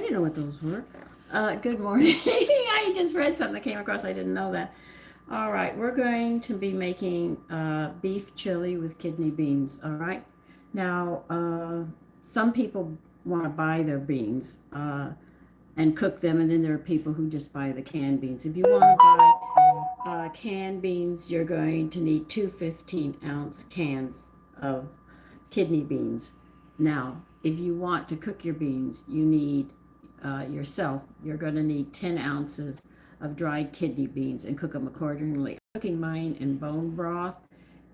didn't know what those were. Good morning. I just read something that came across. I didn't know that. All right, we're going to be making beef chili with kidney beans. All right. Now, some people want to buy their beans and cook them, and then there are people who just buy the canned beans. If you want to buy canned beans, you're going to need two 15-ounce cans of kidney beans. Now, if you want to cook your beans, you need you're going to need 10 ounces of dried kidney beans and cook them accordingly. I'm cooking mine in bone broth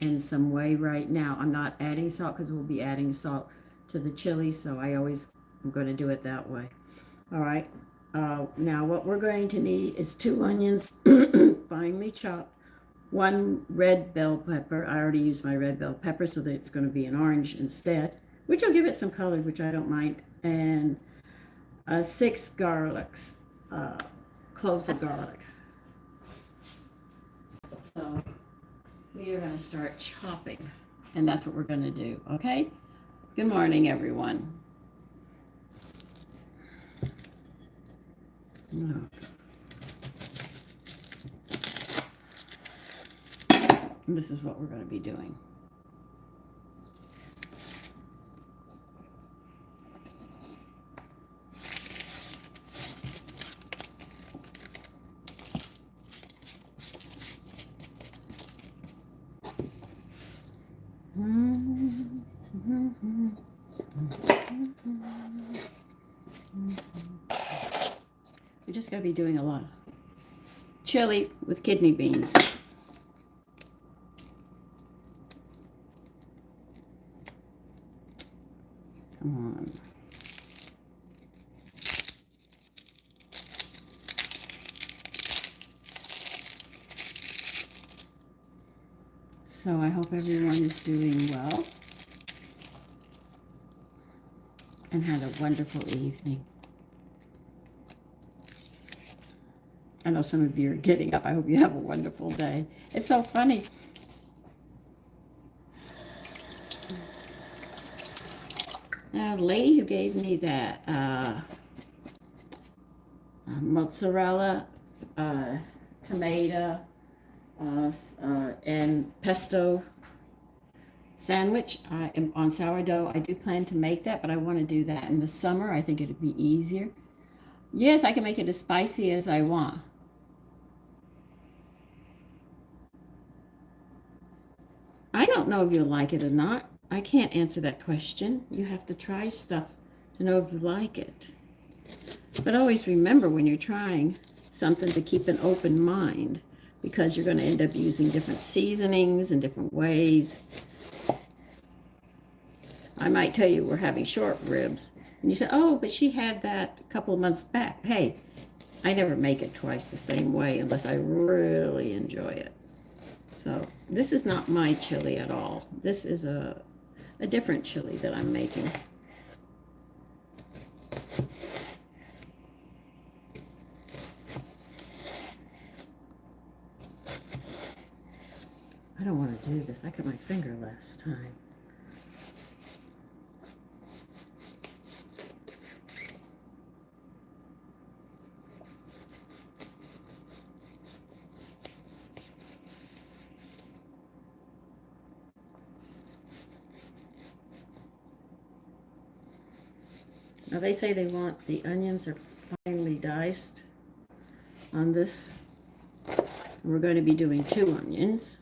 and some whey right now. I'm not adding salt because we'll be adding salt to the chili, so I'm going to do it that way. All right. Now, what we're going to need is 2 onions, finely chopped, 1 red bell pepper. I already used my red bell pepper, so that it's going to be an orange instead, which will give it some color, which I don't mind, and 6 garlics, cloves of garlic. So we are going to start chopping, and that's what we're going to do, okay? Good morning, everyone. And this is what we're going to be doing. We're just going to be doing a lot of chili with kidney beans. Come on. So I hope everyone is doing well and had a wonderful evening. I know some of you are getting up. I hope you have a wonderful day. It's so funny. The lady who gave me that mozzarella, tomato, and pesto sandwich on sourdough. I do plan to make that, but I want to do that in the summer. I think it'd be easier. Yes, I can make it as spicy as I want. I don't know if you'll like it or not. I can't answer that question. You have to try stuff to know if you like it. But always remember when you're trying something to keep an open mind, because you're going to end up using different seasonings in different ways. I might tell you we're having short ribs, and you say, oh, but she had that a couple of months back. Hey, I never make it twice the same way unless I really enjoy it. So this is not my chili at all. This is a different chili that I'm making. I don't want to do this. I cut my finger last time. Now they say they want the onions are finely diced on this. We're going to be doing 2 onions.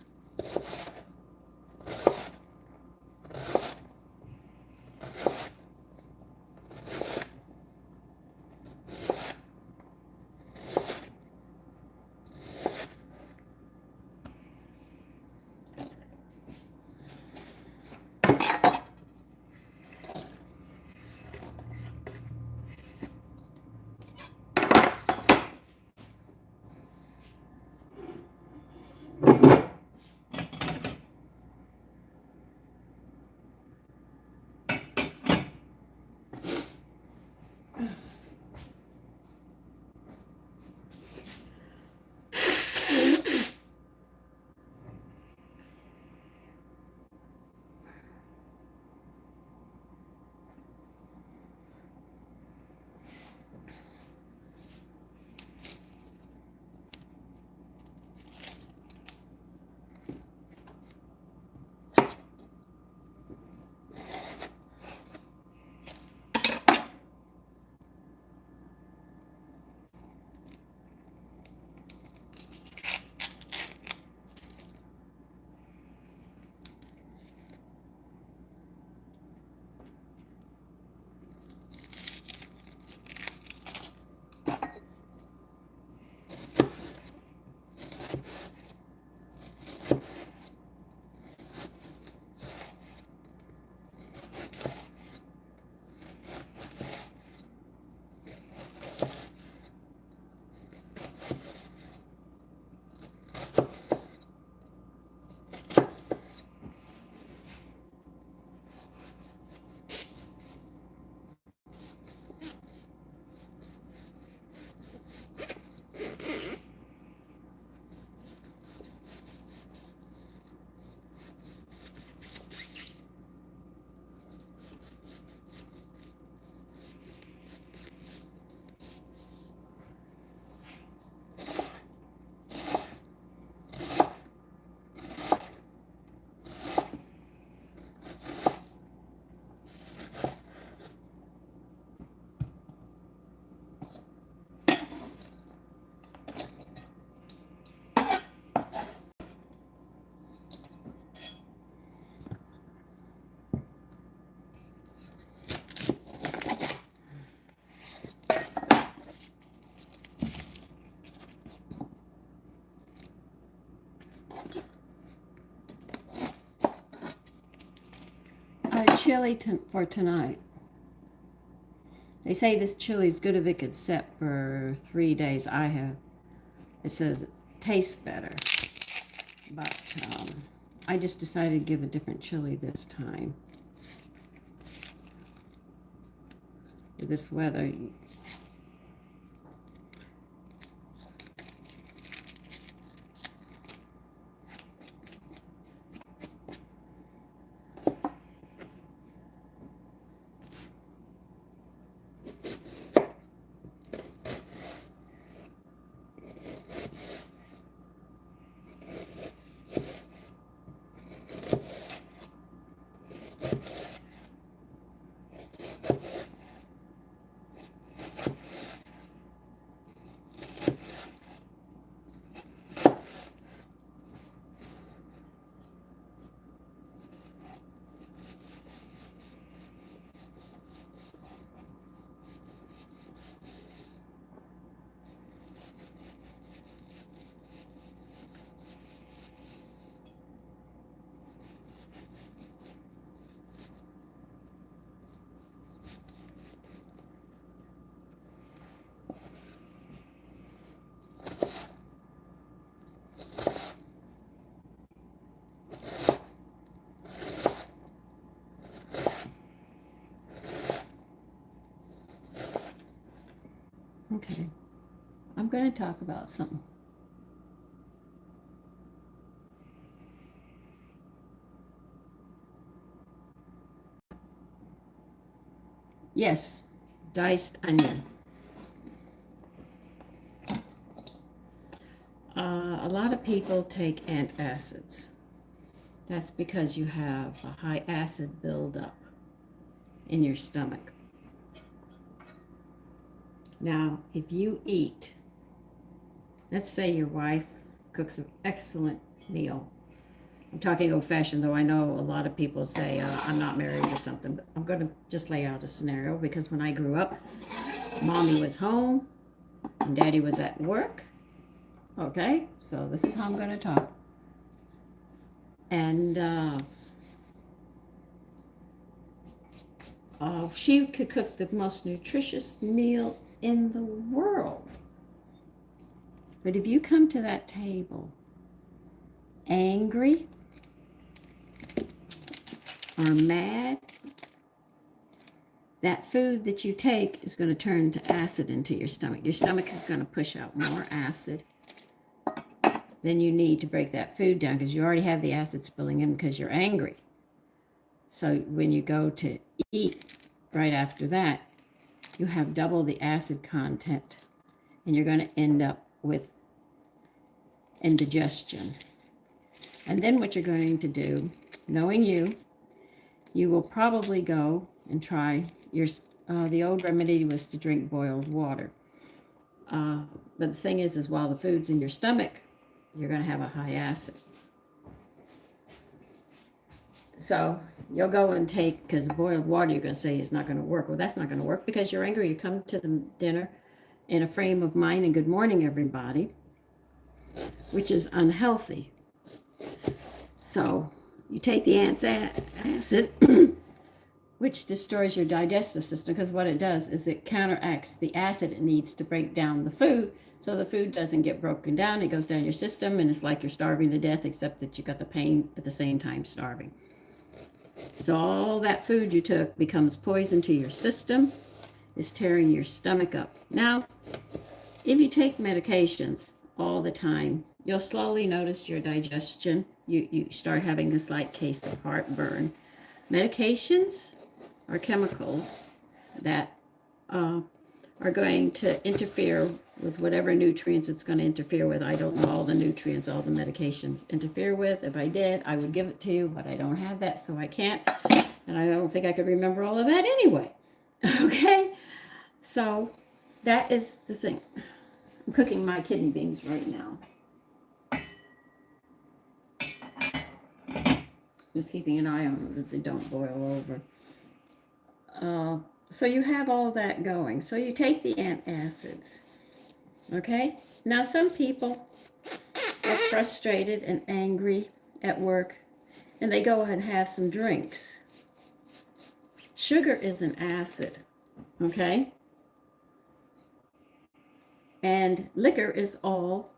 chili for tonight. They say this chili is good if it could set for 3 days. It says it tastes better. But I just decided to give a different chili this time. With this weather, okay, I'm going to talk about something. Yes, diced onion. A lot of people take antacids. That's because you have a high acid buildup in your stomach. Now, if you eat, let's say your wife cooks an excellent meal. I'm talking old-fashioned, though I know a lot of people say I'm not married or something, but I'm going to just lay out a scenario because when I grew up, Mommy was home and Daddy was at work. Okay, so this is how I'm going to talk. And she could cook the most nutritious meal in the world. But if you come to that table angry or mad, that food that you take is going to turn to acid into your stomach. Your stomach is going to push out more acid than you need to break that food down because you already have the acid spilling in because you're angry. So when you go to eat right after that, you have double the acid content and you're going to end up with indigestion. And then what you're going to do, knowing you will probably go and try your, the old remedy was to drink boiled water. But the thing is while the food's in your stomach, you're going to have a high acid. So you'll go and take, because boiled water you're going to say is not going to work. Well, that's not going to work because you're angry. You come to the dinner in a frame of mind and good morning, everybody, which is unhealthy. So you take the acid, which destroys your digestive system, because what it does is it counteracts the acid it needs to break down the food, so the food doesn't get broken down. It goes down your system, and it's like you're starving to death, except that you got the pain at the same time starving. So all that food you took becomes poison to your system. It's tearing your stomach up. Now, if you take medications all the time, you'll slowly notice your digestion. You start having a slight case of heartburn. Medications are chemicals that are going to interfere with whatever nutrients it's going to interfere with. I don't know all the nutrients all the medications interfere with. If I did, I would give it to you, but I don't have that, so I can't. And I don't think I could remember all of that anyway. Okay? So that is the thing. I'm cooking my kidney beans right now. Just keeping an eye on them that they don't boil over. So you have all that going. So you take the antacids. Okay? Now some people are frustrated and angry at work and they go and have some drinks. Sugar is an acid, okay? And liquor is all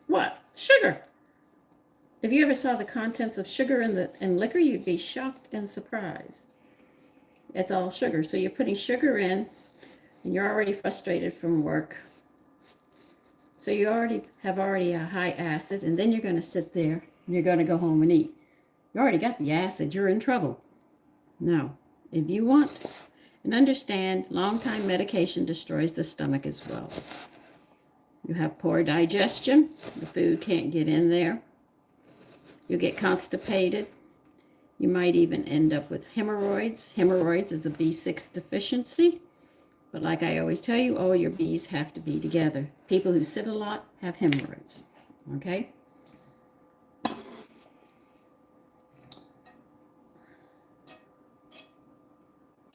what? Sugar. If you ever saw the contents of sugar in liquor, you'd be shocked and surprised. It's all sugar. So you're putting sugar in, and you're already frustrated from work. So you already have a high acid, and then you're going to sit there and you're going to go home and eat. You already got the acid. You're in trouble. Now, if you want and understand, long-time medication destroys the stomach as well. You have poor digestion. The food can't get in there. You get constipated. You might even end up with hemorrhoids. Hemorrhoids is a B6 deficiency. But like I always tell you, all your B's have to be together. People who sit a lot have hemorrhoids. Okay?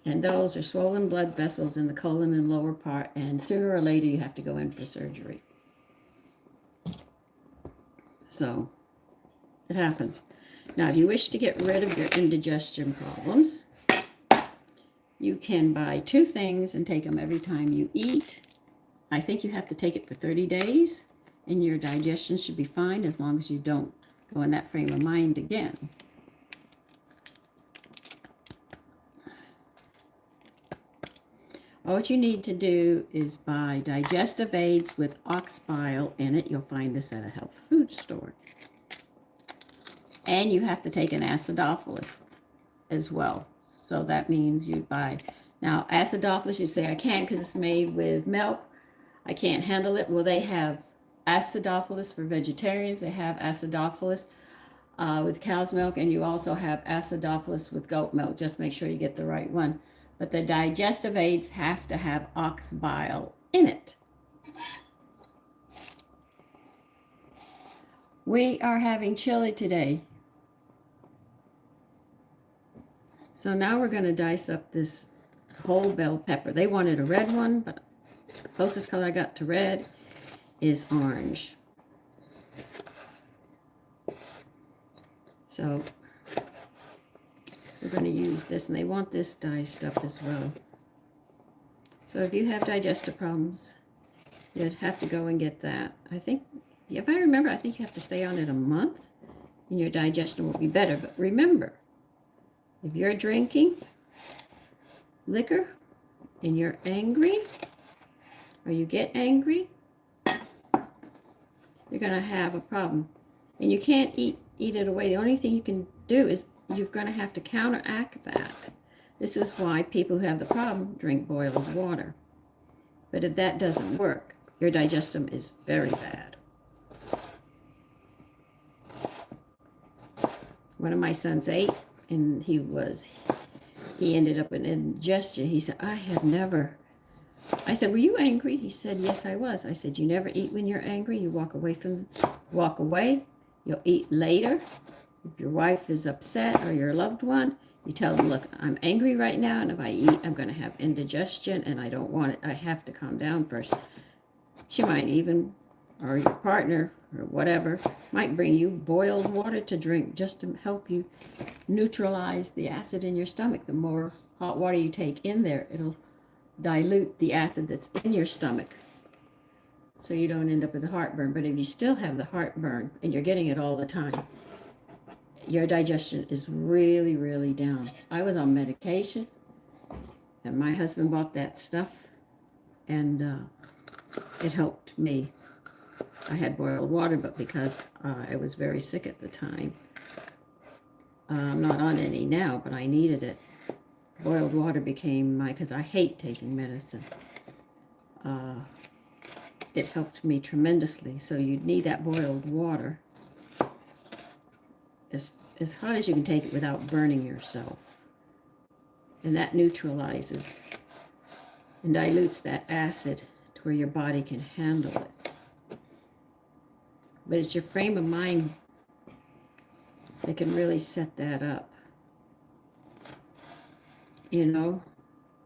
And those are swollen blood vessels in the colon and lower part. And sooner or later, you have to go in for surgery. So, it happens. Now, if you wish to get rid of your indigestion problems, you can buy 2 things and take them every time you eat. I think you have to take it for 30 days, and your digestion should be fine as long as you don't go in that frame of mind again. All what you need to do is buy digestive aids with ox bile in it. You'll find this at a health food store. And you have to take an acidophilus as well. So that means you buy. Now, acidophilus, you say, I can't because it's made with milk. I can't handle it. Well, they have acidophilus for vegetarians. They have acidophilus with cow's milk. And you also have acidophilus with goat milk. Just make sure you get the right one. But the digestive aids have to have ox bile in it. We are having chili today. So now we're going to dice up this whole bell pepper. They wanted a red one, but the closest color I got to red is orange. So we're going to use this, and they want this diced up as well. So if you have digestive problems, you'd have to go and get that. I think, if I remember, I think you have to stay on it a month, and your digestion will be better. But remember, if you're drinking liquor and you're angry, or you get angry, you're going to have a problem. And you can't eat it away. The only thing you can do is you're going to have to counteract that. This is why people who have the problem drink boiled water. But if that doesn't work, your digestion is very bad. One of my sons ate, and he ended up with indigestion. He said, I said, were you angry? He said, yes, I was. I said, you never eat when you're angry. You walk away. You'll eat later. If your wife is upset or your loved one, you tell them, look, I'm angry right now, and if I eat, I'm going to have indigestion, and I don't want it. I have to calm down first. She might even, or your partner, or whatever, might bring you boiled water to drink just to help you neutralize the acid in your stomach. The more hot water you take in there, it'll dilute the acid that's in your stomach, so you don't end up with heartburn. But if you still have the heartburn and you're getting it all the time, your digestion is really, really down. I was on medication, and my husband bought that stuff, and it helped me. I had boiled water, but because I was very sick at the time, I'm not on any now, but I needed it. Boiled water became because I hate taking medicine. It helped me tremendously. So you need that boiled water as hot as you can take it without burning yourself. And that neutralizes and dilutes that acid to where your body can handle it. But it's your frame of mind that can really set that up. You know,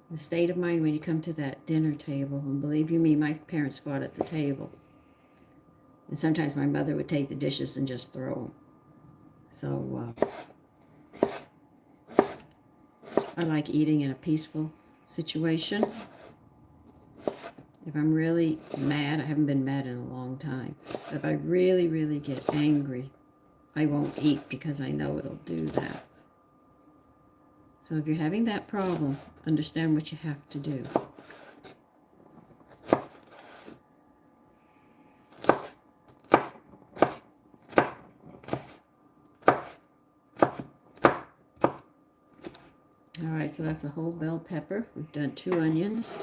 the state of mind when you come to that dinner table. And believe you me, my parents fought at the table. And sometimes my mother would take the dishes and just throw them. So, I like eating in a peaceful situation. If I'm really mad, I haven't been mad in a long time. If I really, really get angry, I won't eat because I know it'll do that. So if you're having that problem, understand what you have to do. All right, so that's a whole bell pepper. We've done 2 onions.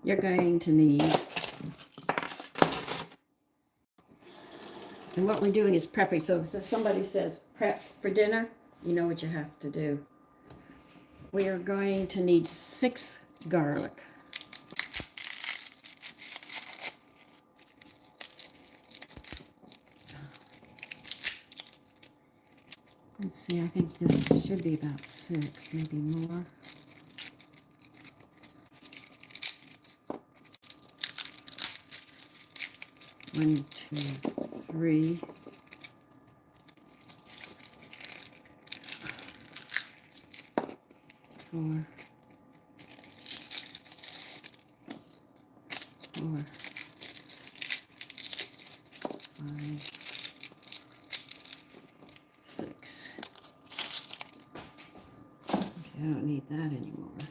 You're going to need, and what we're doing is prepping. So if somebody says prep for dinner, you know what you have to do. We are going to need 6 garlic. Let's see, I think this should be about 6, maybe more. One, 2, 3. 4. 4. 5. 6. Okay, I don't need that anymore.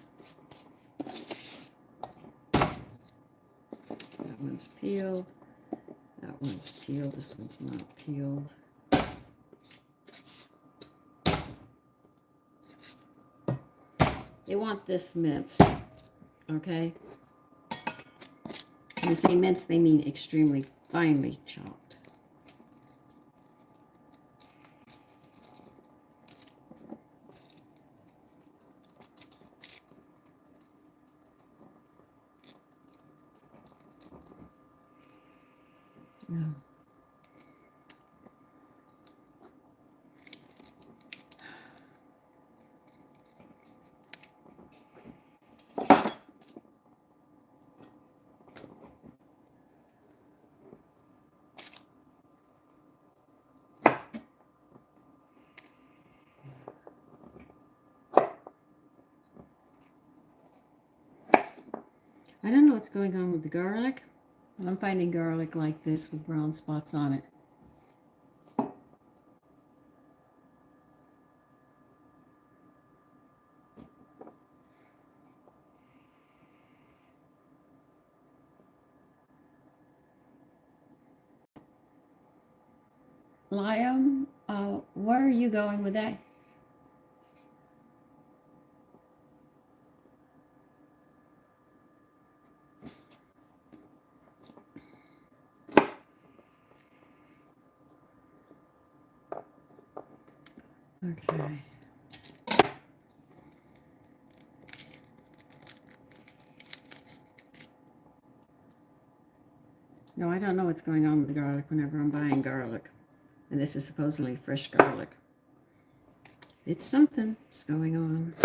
That one's peeled. That one's peeled. This one's not peeled. You want this minced, okay? When you say minced, they mean extremely finely chopped. No. I don't know what's going on with the garlic, but I'm finding garlic like this with brown spots on it. Liam, where are you going with that? Okay. No, I don't know what's going on with the garlic whenever I'm buying garlic. And this is supposedly fresh garlic. It's something's going on.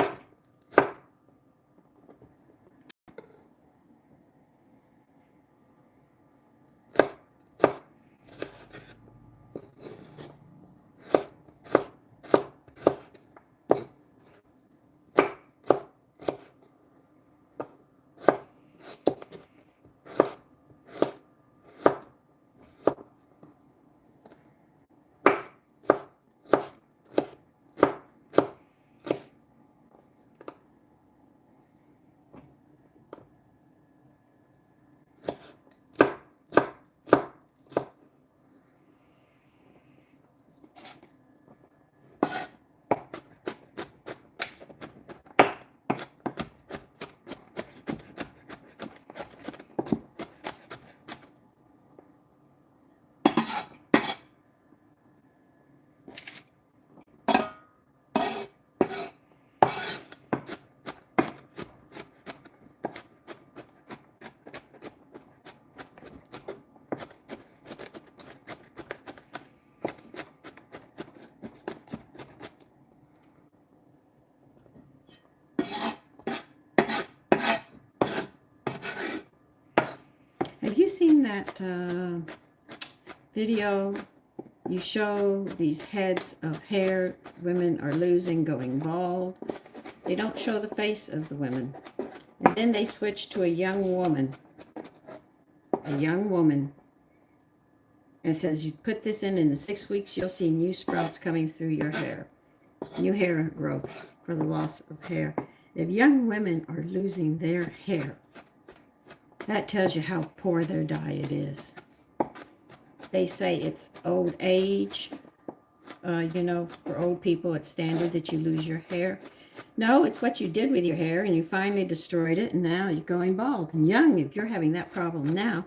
Have you seen that video, you show these heads of hair women are losing, going bald. They don't show the face of the women. And then they switch to a young woman. A young woman. It says you put this in 6 weeks, you'll see new sprouts coming through your hair. New hair growth for the loss of hair. If young women are losing their hair, that tells you how poor their diet is. They say it's old age. You know, for old people, it's standard that you lose your hair. No, it's what you did with your hair, and you finally destroyed it, and now you're going bald. And young, if you're having that problem now,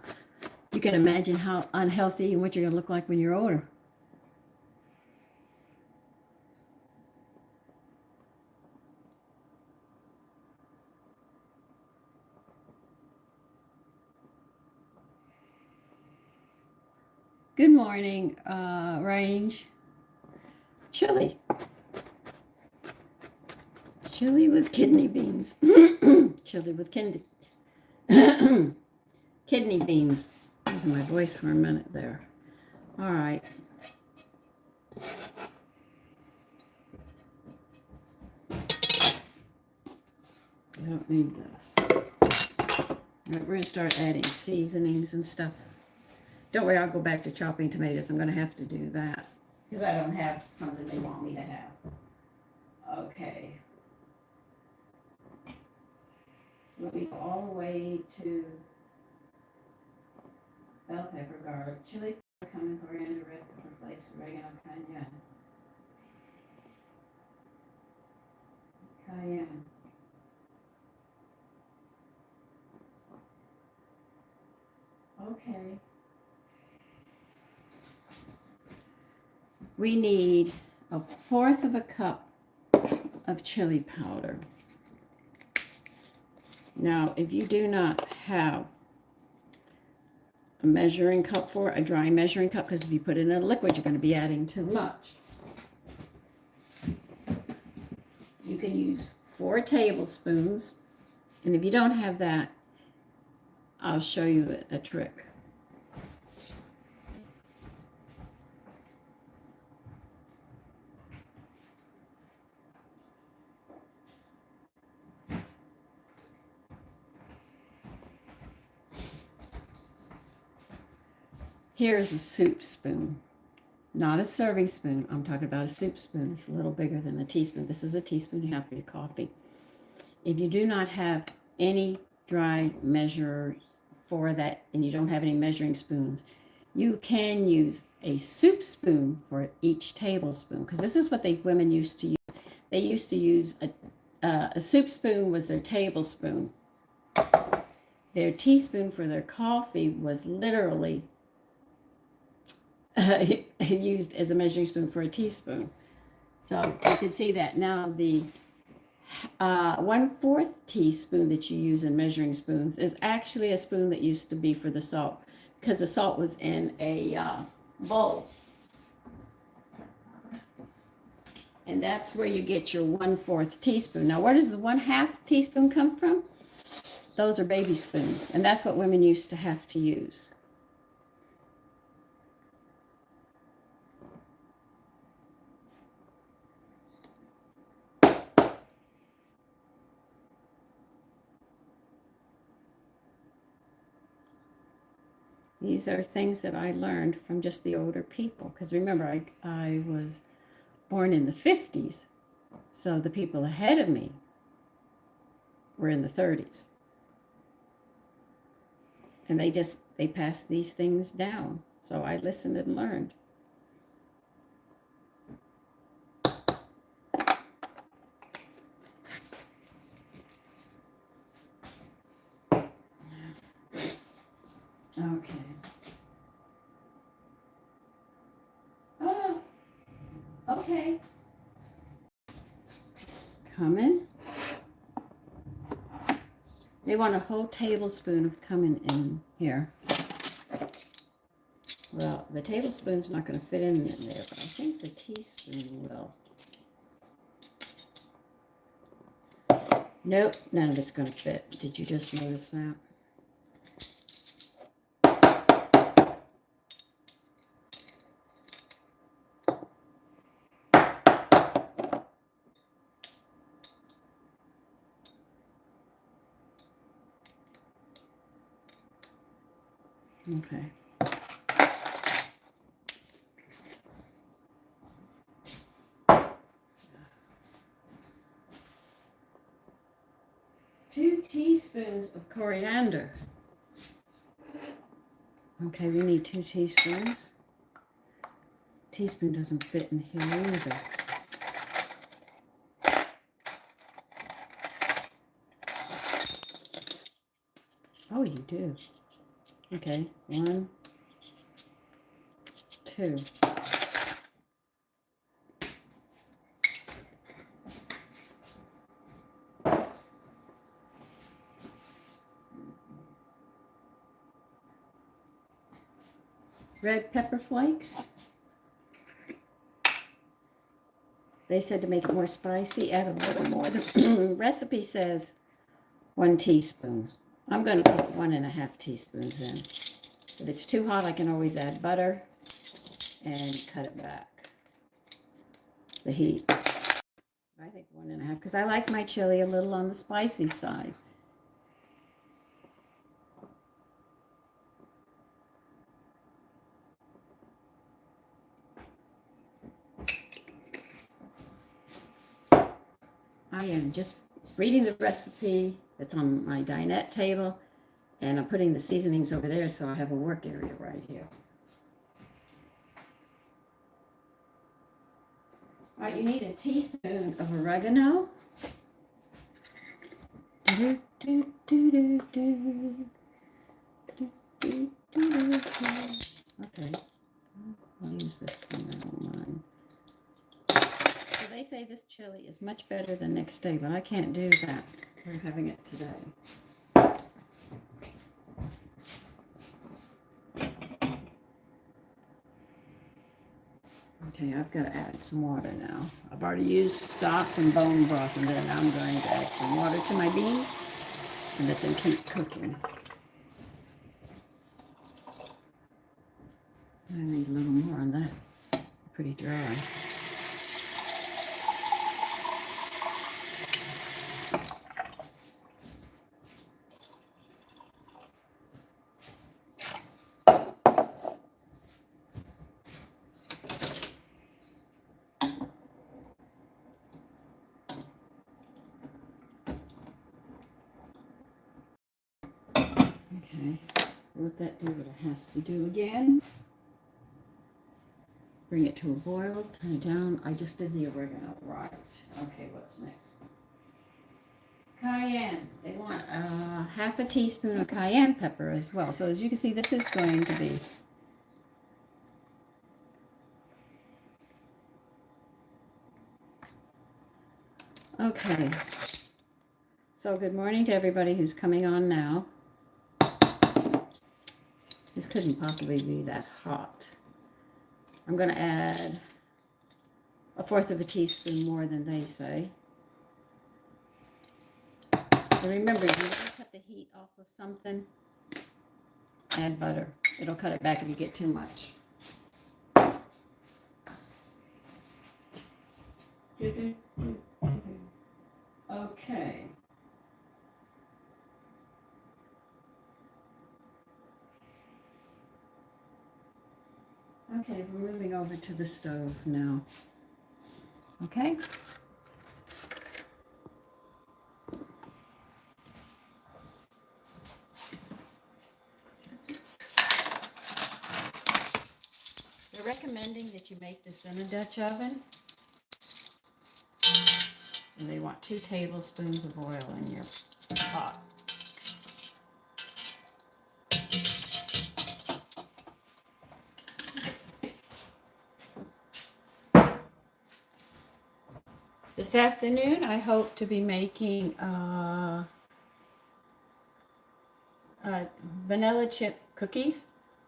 you can imagine how unhealthy and what you're going to look like when you're older. Good morning, Range. Chili. Chili with kidney beans. Chili with kidney beans. Losing my voice for a minute there. All right. I don't need this. All right, we're going to start adding seasonings and stuff. Don't worry, I'll go back to chopping tomatoes. I'm going to have to do that because I don't have something they want me to have. Okay. Let me go all the way to bell pepper, garlic, chili, cumin, coriander, red pepper flakes, oregano, cayenne. Okay. We need 1/4 cup of chili powder. Now, if you do not have a measuring cup for a dry measuring cup, because if you put it in a liquid, you're going to be adding too much. You can use 4 tablespoons, and if you don't have that, I'll show you a trick. Here's a soup spoon, not a serving spoon. I'm talking about a soup spoon. It's a little bigger than a teaspoon. This is a teaspoon you have for your coffee. If you do not have any dry measures for that and you don't have any measuring spoons, you can use a soup spoon for each tablespoon, because this is what women used to use. They used to use a soup spoon was their tablespoon. Their teaspoon for their coffee was literally used as a measuring spoon for a teaspoon. So you can see that. Now the 1/4 teaspoon that you use in measuring spoons is actually a spoon that used to be for the salt, because the salt was in a bowl. And that's where you get your 1/4 teaspoon. Now, where does the 1/2 teaspoon come from? Those are baby spoons, and that's what women used to have to use. These are things that I learned from just the older people. Because remember, I was born in the 50s. So the people ahead of me were in the 30s. And they passed these things down. So I listened and learned. Okay. Oh, okay. Cumin. They want a whole tablespoon of cumin in here. Well, the tablespoon's not going to fit in there, but I think the teaspoon will. Nope, none of it's going to fit. Did you just notice that? Okay. Two teaspoons of coriander. Okay, we need 2 teaspoons. Teaspoon doesn't fit in here either. Oh, you do. Okay, 1, 2. Red pepper flakes. They said to make it more spicy, add a little more. The recipe says 1 teaspoon. I'm going to put 1.5 teaspoons in. If it's too hot, I can always add butter and cut it back. The heat. I think 1.5 because I like my chili a little on the spicy side. I am just reading the recipe that's on my dinette table, and I'm putting the seasonings over there so I have a work area right here. All right, you need a teaspoon of oregano. Okay, I'll use this one, I don't mind. So they say this chili is much better the next day, but I can't do that. We're having it today. Okay, I've got to add some water now. I've already used stock and bone broth, and then I'm going to add some water to my beans and let them keep cooking. I need a little more on that. Pretty dry. Okay, let that do what it has to do again. Bring it to a boil, turn it down. I just did the oregano, right. Okay, what's next? Cayenne. They want 1/2 teaspoon of cayenne pepper as well. So as you can see, this is going to be okay. So good morning to everybody who's coming on now. This couldn't possibly be that hot. I'm going to add 1/4 teaspoon more than they say. And remember, you want to cut the heat off of something, add butter. It'll cut it back if you get too much. Okay. Okay, we're moving over to the stove now. Okay? They're recommending that you make this in a Dutch oven. And they want 2 tablespoons of oil in your pot. This afternoon, I hope to be making vanilla chip cookies.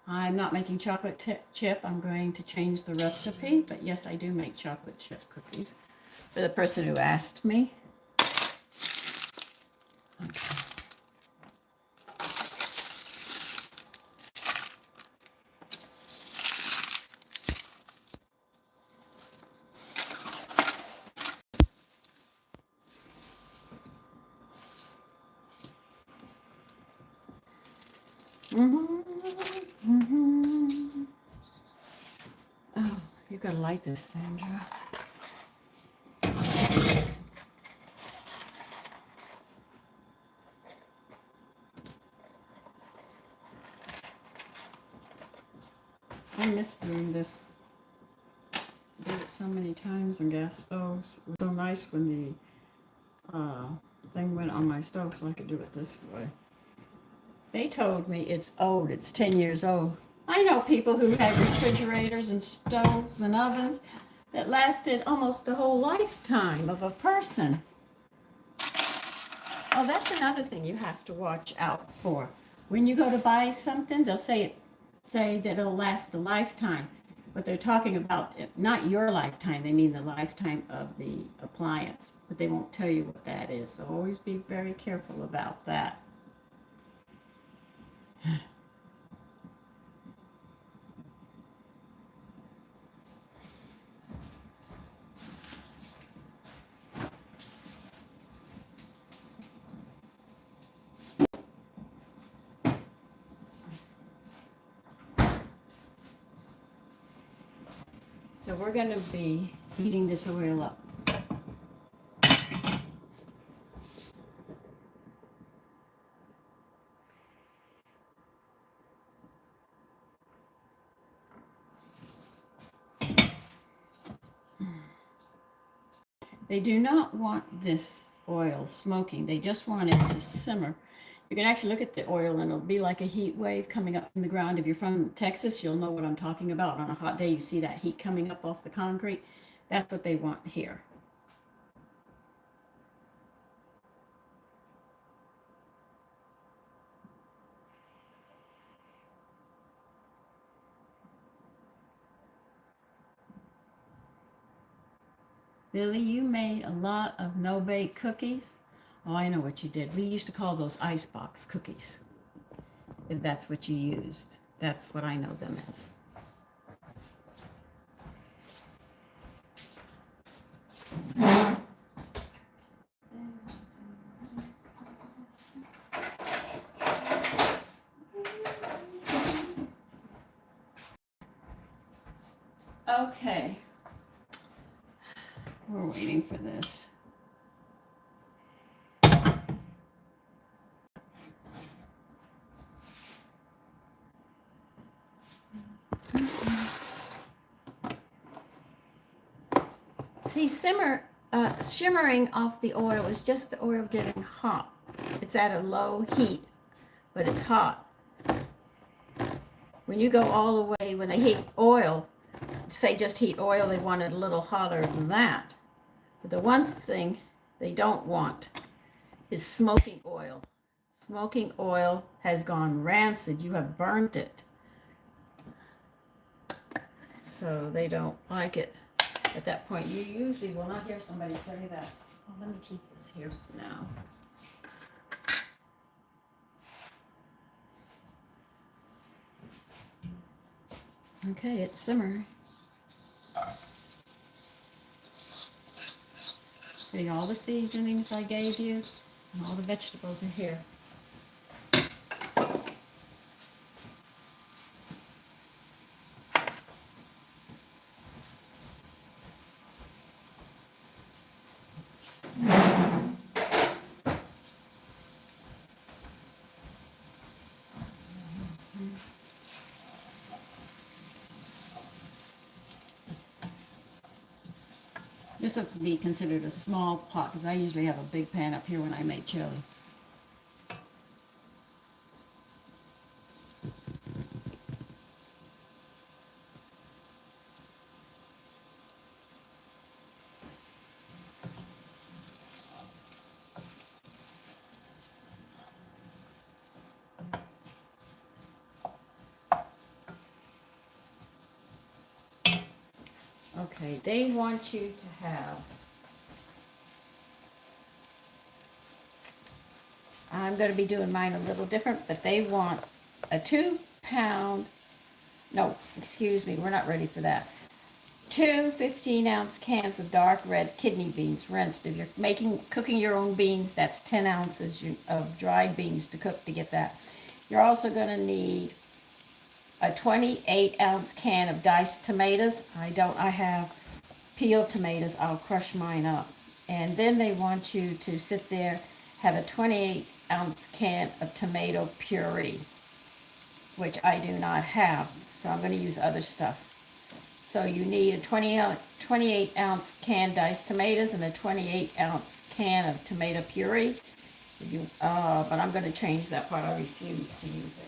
I'm not making chocolate chip. I'm going to change the recipe. But yes, I do make chocolate chip cookies for the person who asked me. Okay. gotta light this, Sandra. I miss doing this. I did it so many times on gas stoves. It was so nice when the thing went on my stove so I could do it this way. They told me it's old. It's 10 years old. I know people who had refrigerators and stoves and ovens that lasted almost the whole lifetime of a person. Oh, that's another thing you have to watch out for. When you go to buy something, they'll say that it'll last a lifetime. But they're talking about not your lifetime, they mean the lifetime of the appliance. But they won't tell you what that is. So always be very careful about that. So we're going to be heating this oil up. They do not want this oil smoking. They just want it to simmer. You can actually look at the oil and it'll be like a heat wave coming up from the ground. If you're from Texas, you'll know what I'm talking about. On a hot day, you see that heat coming up off the concrete. That's what they want here. Billy, you made a lot of no-bake cookies. Oh, I know what you did. We used to call those icebox cookies, if that's what you used. That's what I know them as. Okay. We're waiting for this. See, shimmering off the oil is just the oil getting hot. It's at a low heat, but it's hot. When you go all the way, when they heat oil, say just heat oil, they want it a little hotter than that. But the one thing they don't want is smoking oil. Smoking oil has gone rancid. You have burnt it. So they don't like it. At that point, you usually will not hear somebody say that. Oh, let me keep this here for now. Okay, it's simmering. See, all the seasonings I gave you and all the vegetables are here. This would be considered a small pot because I usually have a big pan up here when I make chili. Okay, they want you to have, I'm going to be doing mine a little different, but they want a 2-pound, no, excuse me, we're not ready for that. 2 15-ounce cans of dark red kidney beans rinsed. If you're cooking your own beans, that's 10 ounces of dried beans to cook to get that. You're also going to need a 28-ounce can of diced tomatoes. I have peeled tomatoes. I'll crush mine up. And then they want you to sit there, have a 28-ounce can of tomato puree, which I do not have. So I'm going to use other stuff. So you need a 28-ounce can diced tomatoes and a 28-ounce can of tomato puree. But I'm going to change that part. I refuse to use it.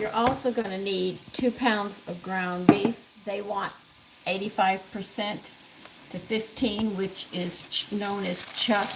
You're also going to need 2 pounds of ground beef. They want 85% to 15, which is known as chuck.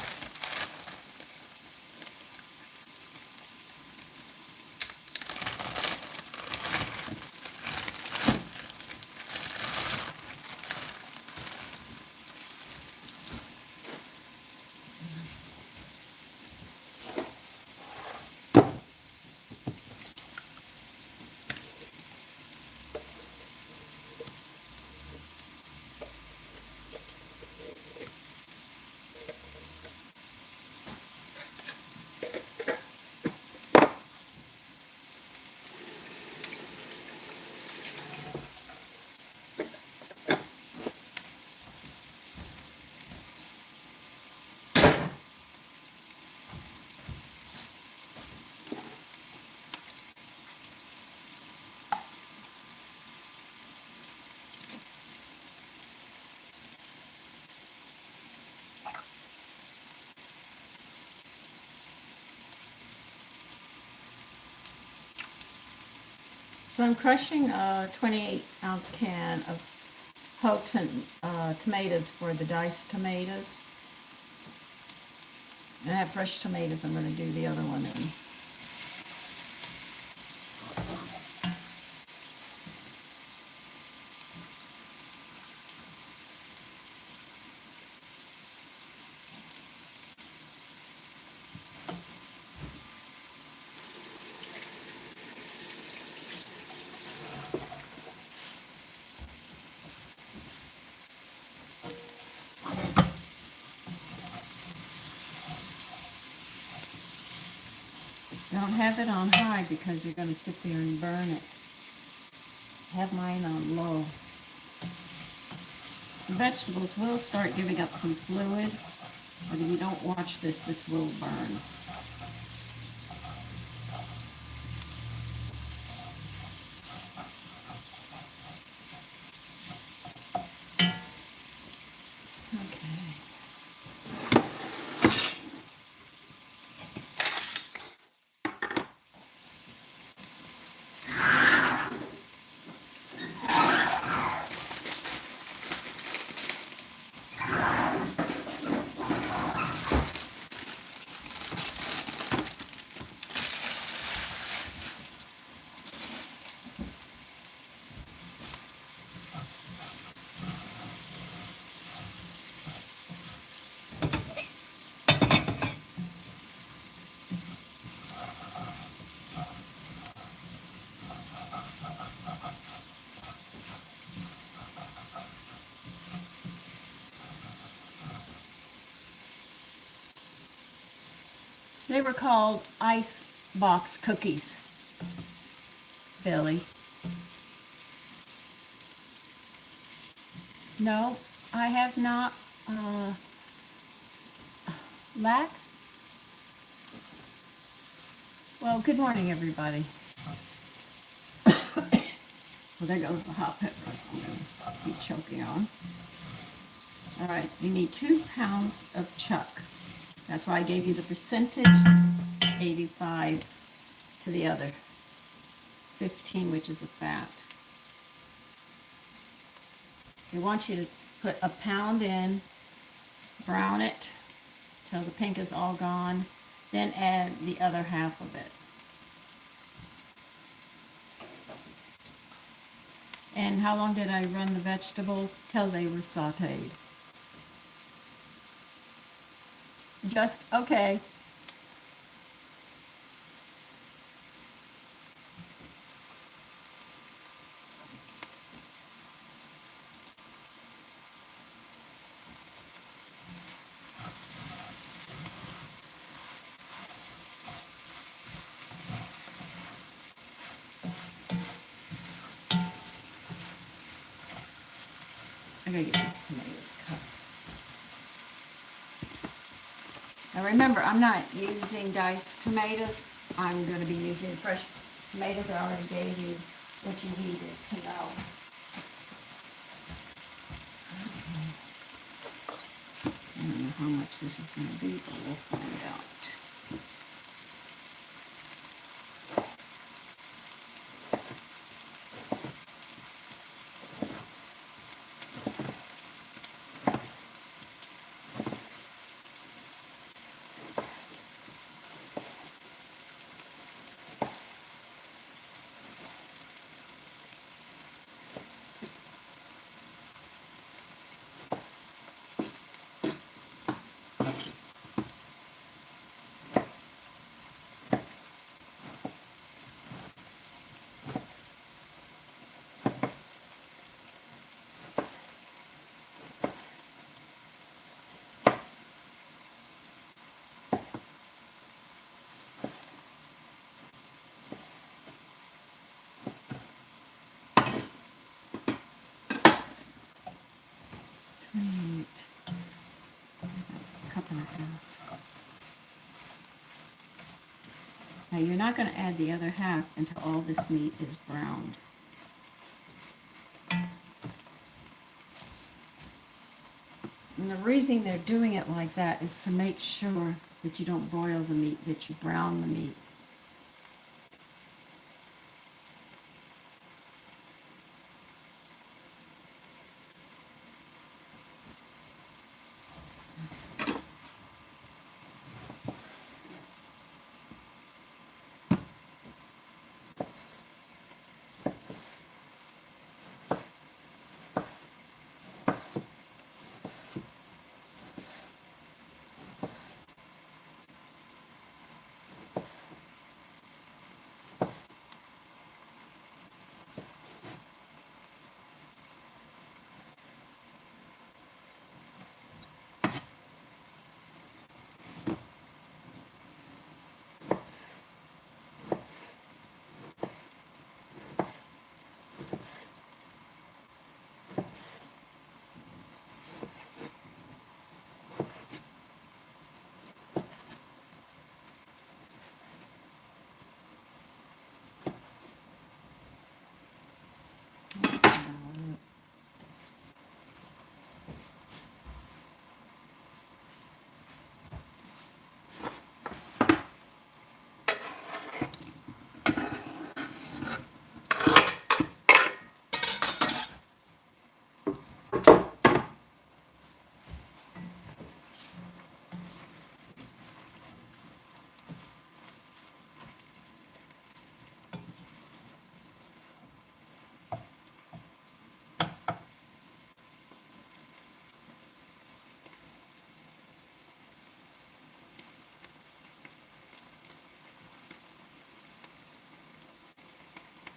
So I'm crushing a 28-ounce can of Hilton tomatoes for the diced tomatoes. And I have fresh tomatoes. I'm going to do the other one in. Don't have it on high because you're going to sit there and burn it. Have mine on low. The vegetables will start giving up some fluid, but if you don't watch this, this will burn. They were called ice box cookies, Billy. No, I have not. Lack? Well, good morning, everybody. Well, there goes the hot pepper. I'm going to keep choking on. All right, you need 2 pounds of chuck. That's why I gave you the percentage, 85 to the other, 15, which is the fat. They want you to put a pound in, brown it till the pink is all gone, then add the other half of it. And how long did I run the vegetables? Till they were sauteed. Just, okay. gotta get these tomatoes cut. Now remember, I'm not using diced tomatoes. I'm going to be using fresh tomatoes. I already gave you what you needed to know. I don't know how much this is going to be, but we'll find out. Cup and a half. Now you're not going to add the other half until all this meat is browned. And the reason they're doing it like that is to make sure that you don't broil the meat, that you brown the meat.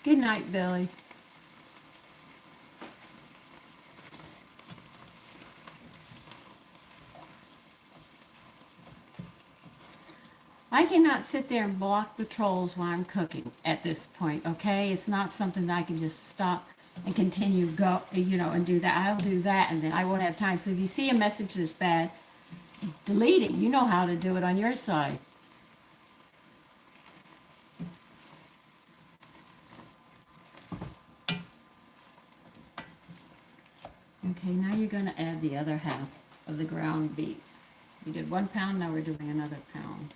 Good night, Billy. I cannot sit there and block the trolls while I'm cooking at this point, okay? It's not something that I can just stop and continue and do that. I'll do that and then I won't have time. So if you see a message that's bad, delete it. You know how to do it on your side. Okay, now you're going to add the other half of the ground beef. We did 1 pound, now we're doing another pound.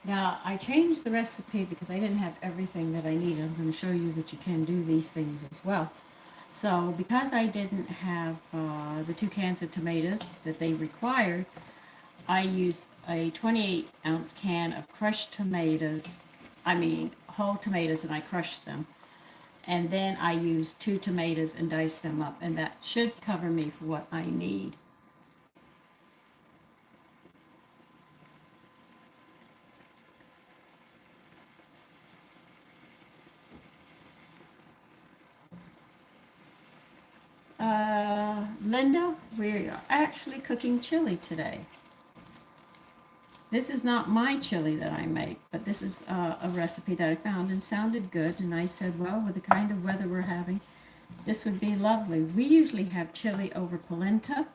Now, I changed the recipe because I didn't have everything that I needed. I'm going to show you that you can do these things as well. So, because I didn't have the 2 cans of tomatoes that they required, I used a 28-ounce can of crushed tomatoes. I mean, whole tomatoes, and I crushed them. And then I used 2 tomatoes and diced them up, and that should cover me for what I need. Linda, we are actually cooking chili today. This is not my chili that I make, but this is a recipe that I found and sounded good. And I said, well, with the kind of weather we're having, this would be lovely. We usually have chili over polenta.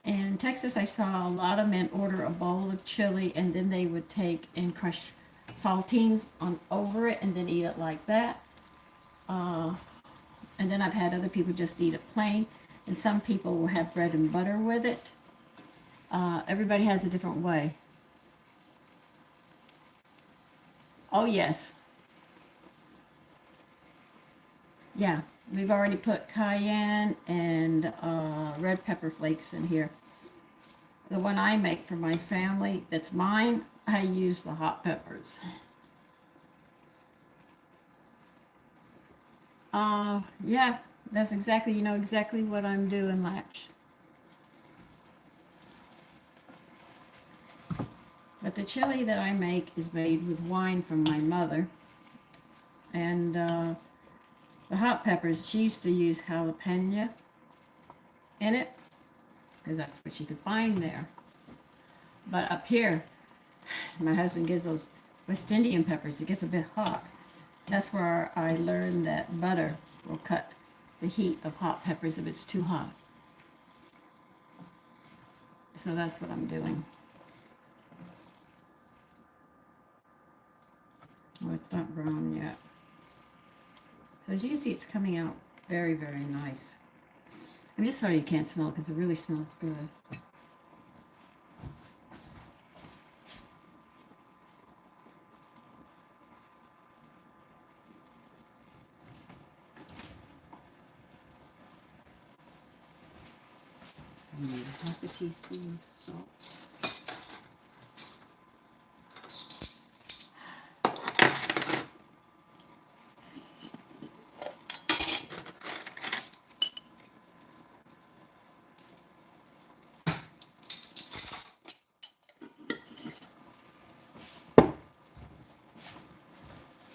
In Texas, I saw a lot of men order a bowl of chili, and then they would take and crush saltines on over it and then eat it like that. And then I've had other people just eat it plain, and some people will have bread and butter with it. Everybody has a different way. Oh, yes. Yeah, we've already put cayenne and red pepper flakes in here. The one I make for my family, that's mine, I use the hot peppers. Yeah, that's exactly, you know exactly what I'm doing, Latch. But the chili that I make is made with wine from my mother. And the hot peppers, she used to use jalapeno in it, because that's what she could find there. But up here, my husband gives those West Indian peppers. It gets a bit hot. That's where I learned that butter will cut the heat of hot peppers if it's too hot. So that's what I'm doing. Oh, it's not brown yet. So as you can see, it's coming out very, very nice. I'm just sorry you can't smell it because it really smells good. I need half a teaspoon of salt.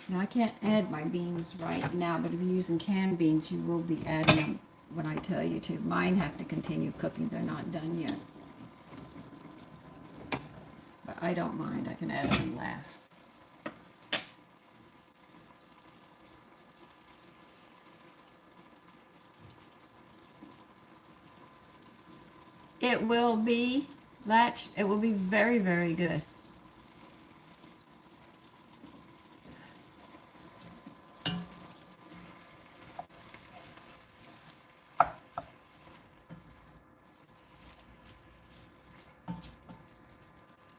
Now I can't add my beans right now, but if you're using canned beans, you will be adding them when I tell you to. Mine have to continue cooking. They're not done yet. But I don't mind. I can add them last. It will be, Latch, it will be very, very good.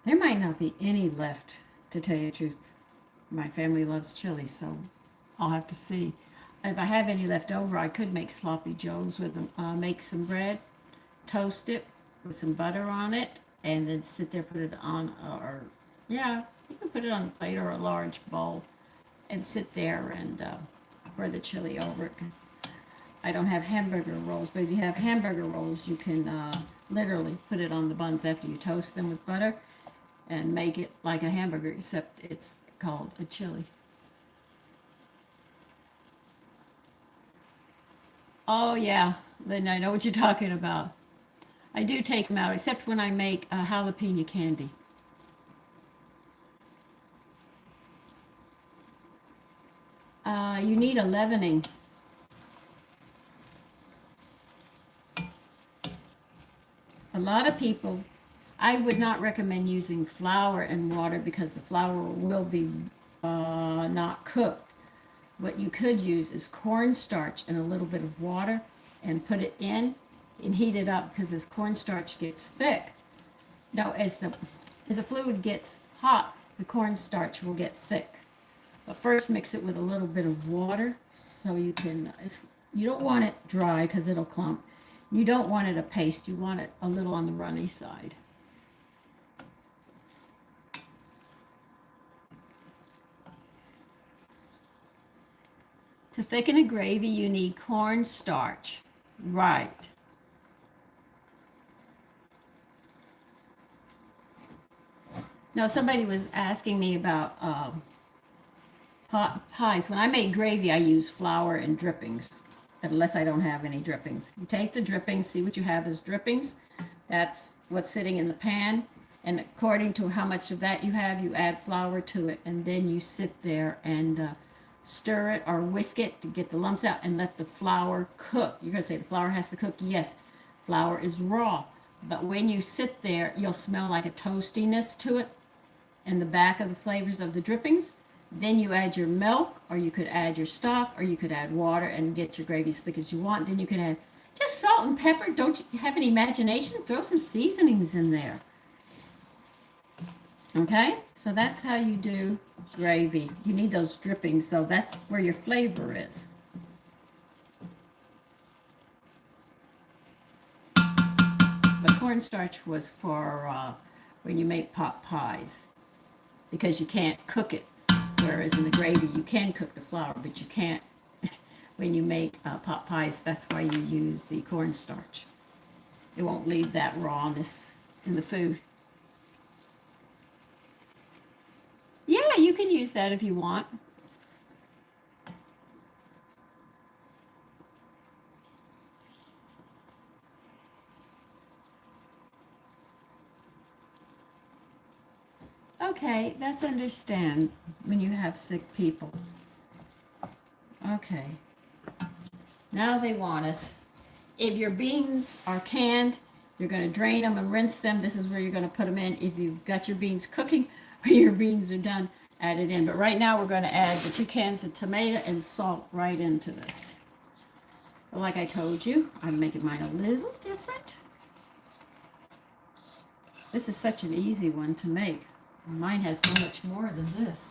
There might not be any left, to tell you the truth. My family loves chili, so I'll have to see. If I have any left over, I could make sloppy joes with them. Make some bread, toast it with some butter on it, and then sit there, put it on, or yeah, you can put it on a plate or a large bowl, and sit there and pour the chili over it. Because I don't have hamburger rolls, but if you have hamburger rolls, you can literally put it on the buns after you toast them with butter and make it like a hamburger, except it's called a chili. Oh, yeah, then I know what you're talking about. I do take them out, except when I make jalapeno candy. You need a leavening. A lot of people, I would not recommend using flour and water because the flour will be not cooked. What you could use is cornstarch and a little bit of water and put it in and heat it up because as cornstarch gets thick, now as the fluid gets hot, the cornstarch will get thick. But first mix it with a little bit of water so you can, you don't want it dry because it'll clump. You don't want it a paste, you want it a little on the runny side. To thicken a gravy, you need cornstarch. Right. Now, somebody was asking me about pot pies. When I make gravy, I use flour and drippings, unless I don't have any drippings. You take the drippings, see what you have as drippings. That's what's sitting in the pan. And according to how much of that you have, you add flour to it. And then you sit there and stir it or whisk it to get the lumps out and let the flour cook. You're going to say the flour has to cook. Yes, flour is raw. But when you sit there, you'll smell like a toastiness to it and the back of the flavors of the drippings. Then you add your milk, or you could add your stock, or you could add water and get your gravy as thick as you want. Then you can add just salt and pepper. Don't you have any imagination? Throw some seasonings in there. Okay, so that's how you do gravy. You need those drippings, though. That's where your flavor is. But cornstarch was for when you make pot pies, because you can't cook it. Whereas in the gravy, you can cook the flour, but you can't when you make pot pies. That's why you use the cornstarch. It won't leave that rawness in the food. Yeah, you can use that if you want. Okay, that's understand when you have sick people. Okay. Now they want us. If your beans are canned, you're going to drain them and rinse them. This is where you're going to put them in. If you've got your beans cooking or your beans are done, add it in. But right now we're going to add the 2 cans of tomato and salt right into this. But like I told you, I'm making mine a little different. This is such an easy one to make. Mine has so much more than this.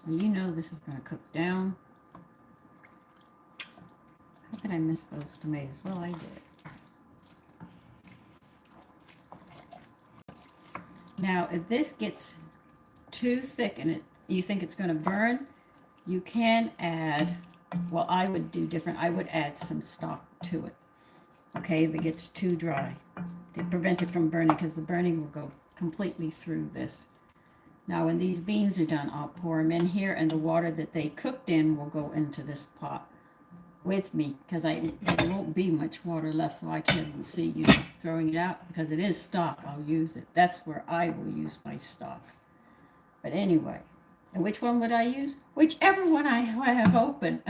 You know this is going to cook down. How could I miss those tomatoes? Well, I did. Now, if this gets too thick and you think it's going to burn, you can add, well, I would do different. I would add some stock to it, okay, if it gets too dry, to prevent it from burning, because the burning will go completely through this. Now, when these beans are done, I'll pour them in here, and the water that they cooked in will go into this pot with me, because there won't be much water left, so I can't see you throwing it out, because it is stock. I'll use it. That's where I will use my stock. But anyway, and which one would I use? Whichever one I have open.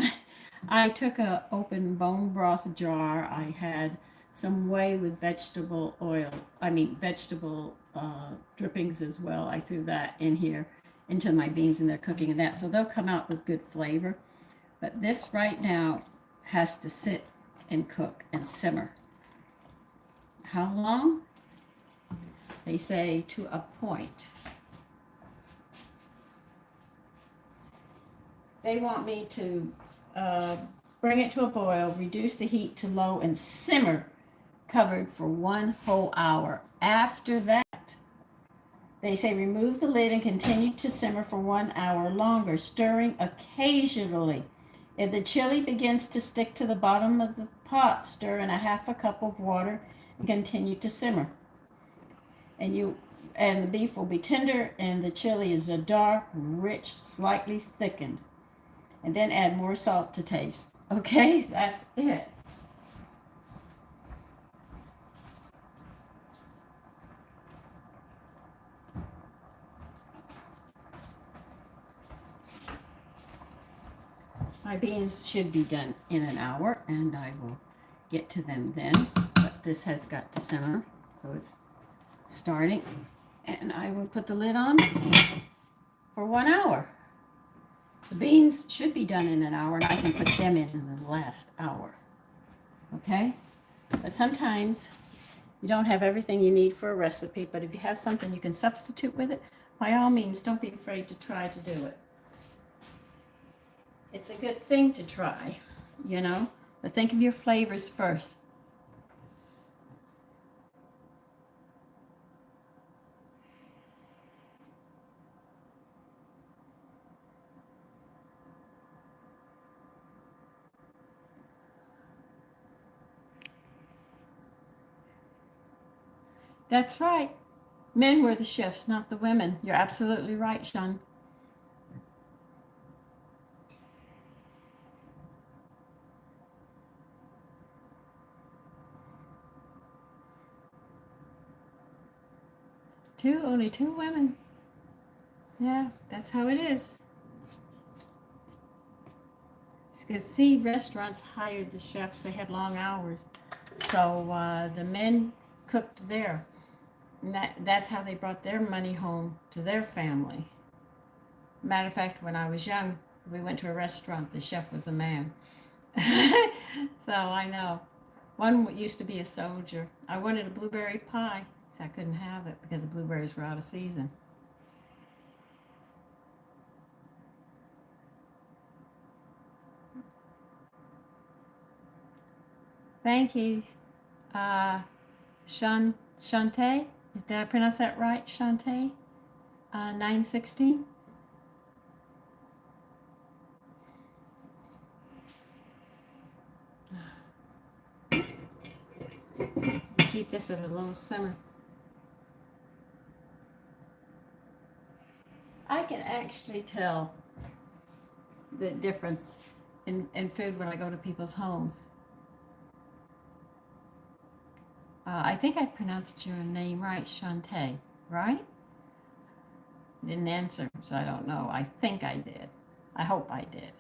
I took a open bone broth jar. I had some whey with vegetable oil. Vegetable drippings as well. I threw that in here into my beans, and they're cooking in that, so they'll come out with good flavor. But this right now has to sit and cook and simmer. How long? They say to a point. They want me to bring it to a boil, reduce the heat to low, and simmer covered for 1 whole hour. After that, they say remove the lid and continue to simmer for 1 hour longer, stirring occasionally. If the chili begins to stick to the bottom of the pot, stir in a 1/2 cup of water and continue to simmer. And the beef will be tender, and the chili is a dark, rich, slightly thickened. And then add more salt to taste. Okay, that's it. My beans should be done in an hour, and I will get to them then. But this has got to simmer, so it's starting. And I will put the lid on for 1 hour. The beans should be done in an hour, and I can put them in the last hour. Okay? But sometimes you don't have everything you need for a recipe, but if you have something you can substitute with it, by all means, don't be afraid to try to do it. It's a good thing to try, you know, but think of your flavors first. That's right. Men were the chefs, not the women. You're absolutely right, Sean. Only two women. Yeah, that's how it is. Because see, restaurants hired the chefs. They had long hours, so the men cooked there. And that's how they brought their money home to their family. Matter of fact, when I was young, we went to a restaurant. The chef was a man. So I know. One used to be a soldier. I wanted a blueberry pie, so I couldn't have it because the blueberries were out of season. Thank you, uh, Shantae. Did I pronounce that right, Shantae? 916. Keep this at a low simmer. I can actually tell the difference in food when I go to people's homes. I think I pronounced your name right, Shantae, right? Didn't answer, so I don't know. I think I did. I hope I did.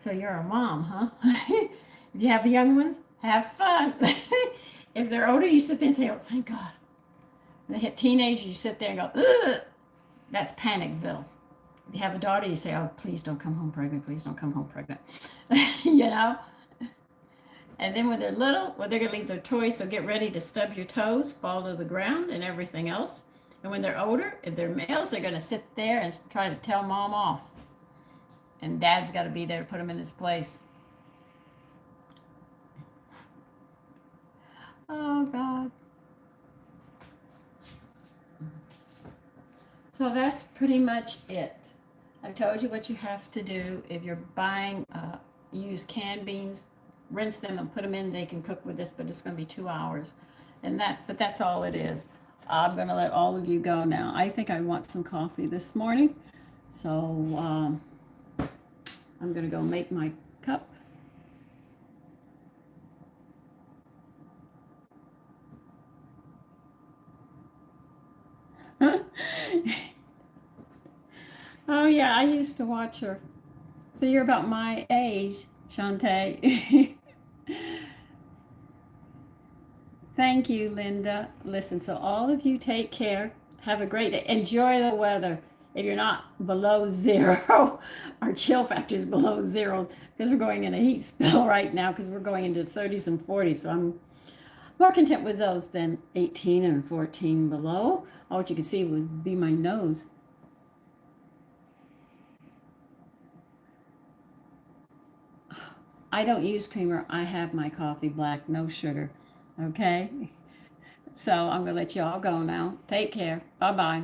So you're a mom, huh? If you have young ones, have fun. If they're older, you sit there and say, oh, thank God. When they hit teenagers, you sit there and go, ugh. That's Panicville. If you have a daughter, you say, oh, please don't come home pregnant. Please don't come home pregnant. You know? And then when they're little, well, they're going to leave their toys, so get ready to stub your toes, fall to the ground, and everything else. And when they're older, if they're males, they're going to sit there and try to tell mom off. And dad's got to be there to put them in his place. Oh, God. So that's pretty much it. I've told you what you have to do. If you're buying, use canned beans, rinse them and put them in. They can cook with this, but it's going to be 2 hours. But that's all it is. I'm going to let all of you go now. I think I want some coffee this morning. So I'm going to go make my cup. Oh, yeah, I used to watch her. So you're about my age, Shantae. Thank you, Linda. Listen, so all of you take care. Have a great day. Enjoy the weather. If you're not below zero, our chill factor is below zero because we're going in a heat spell right now because we're going into 30s and 40s. So I'm more content with those than 18 and 14 below. All what you can see would be my nose. I don't use creamer. I have my coffee black, no sugar. Okay? So I'm going to let you all go now. Take care. Bye bye.